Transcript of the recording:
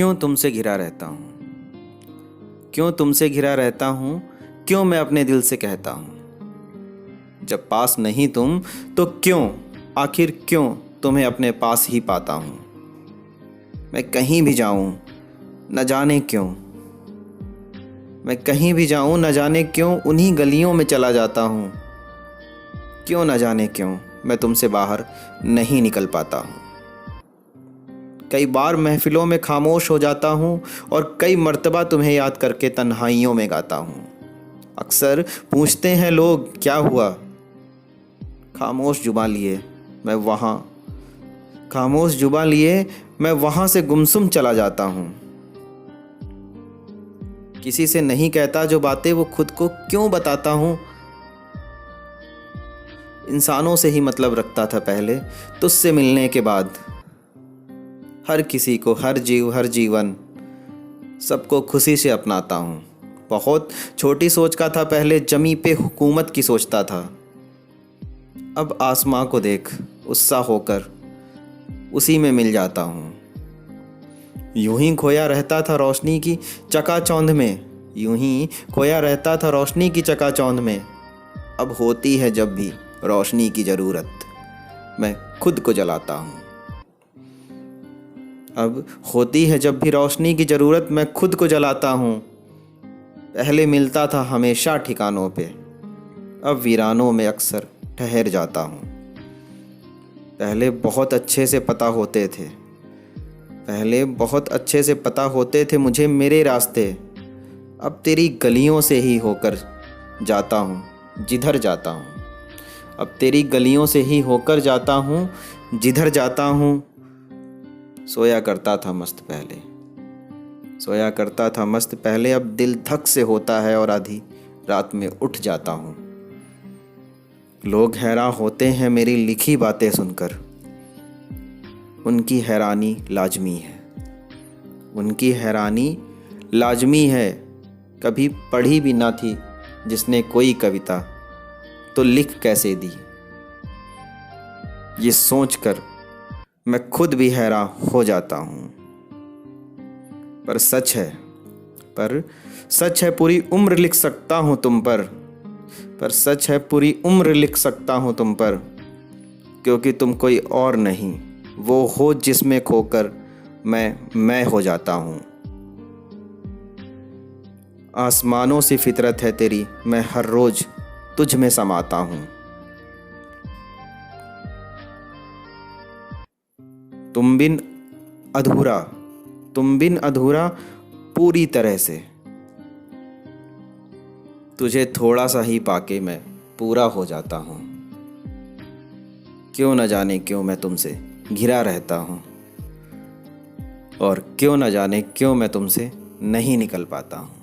क्यों तुमसे घिरा रहता हूँ, क्यों तुमसे घिरा रहता हूँ, क्यों मैं अपने दिल से कहता हूँ। जब पास नहीं तुम तो क्यों, आखिर क्यों तुम्हें अपने पास ही पाता हूँ। मैं कहीं भी जाऊँ न जाने क्यों, मैं कहीं भी जाऊँ न जाने क्यों उन्हीं गलियों में चला जाता हूँ। क्यों न जाने क्यों मैं तुमसे बाहर नहीं निकल पाता हूँ। कई बार महफिलों में खामोश हो जाता हूँ और कई मर्तबा तुम्हें याद करके तन्हाइयों में गाता हूँ। अक्सर पूछते हैं लोग क्या हुआ, खामोश जुबां लिए मैं वहाँ खामोश जुबां लिए मैं वहाँ से गुमसुम चला जाता हूँ। किसी से नहीं कहता जो बातें वो खुद को क्यों बताता हूँ। इंसानों से ही मतलब रखता था पहले, तुझसे मिलने के बाद। हर किसी को, हर जीव, हर जीवन, सबको खुशी से अपनाता हूँ। बहुत छोटी सोच का था पहले, जमी पे हुकूमत की सोचता था। अब आसमां को देख उत्साह होकर उसी में मिल जाता हूँ। यूं ही खोया रहता था रोशनी की चकाचौंध में, यूं ही खोया रहता था रोशनी की चकाचौंध में। अब होती है जब भी रोशनी की ज़रूरत, मैं खुद को जलाता हूँ। अब होती है जब भी रोशनी की ज़रूरत, मैं खुद को जलाता हूँ। पहले मिलता था हमेशा ठिकानों पे, अब वीरानों में अक्सर ठहर जाता हूँ। पहले बहुत अच्छे से पता होते थे, पहले बहुत अच्छे से पता होते थे मुझे मेरे रास्ते। अब तेरी गलियों से ही होकर जाता हूँ जिधर जाता हूँ। अब तेरी गलियों से ही होकर जाता हूँ जिधर जाता हूँ। सोया करता था मस्त पहले, सोया करता था मस्त पहले, अब दिल धक से होता है और आधी रात में उठ जाता हूँ। लोग हैरान होते हैं मेरी लिखी बातें सुनकर, उनकी हैरानी लाजमी है, उनकी हैरानी लाजमी है। कभी पढ़ी भी ना थी जिसने कोई कविता, तो लिख कैसे दी। ये सोचकर मैं खुद भी हैरान हो जाता हूँ। पर सच है पूरी उम्र लिख सकता हूँ तुम पर सच है पूरी उम्र लिख सकता हूँ तुम पर। क्योंकि तुम कोई और नहीं, वो हो जिसमें खोकर मैं हो जाता हूँ। आसमानों सी फितरत है तेरी, मैं हर रोज तुझ में समाता हूँ। तुम बिन अधूरा पूरी तरह से, तुझे थोड़ा सा ही पाके मैं पूरा हो जाता हूँ। क्यों न जाने क्यों मैं तुमसे घिरा रहता हूँ, और क्यों न जाने क्यों मैं तुमसे नहीं निकल पाता हूँ।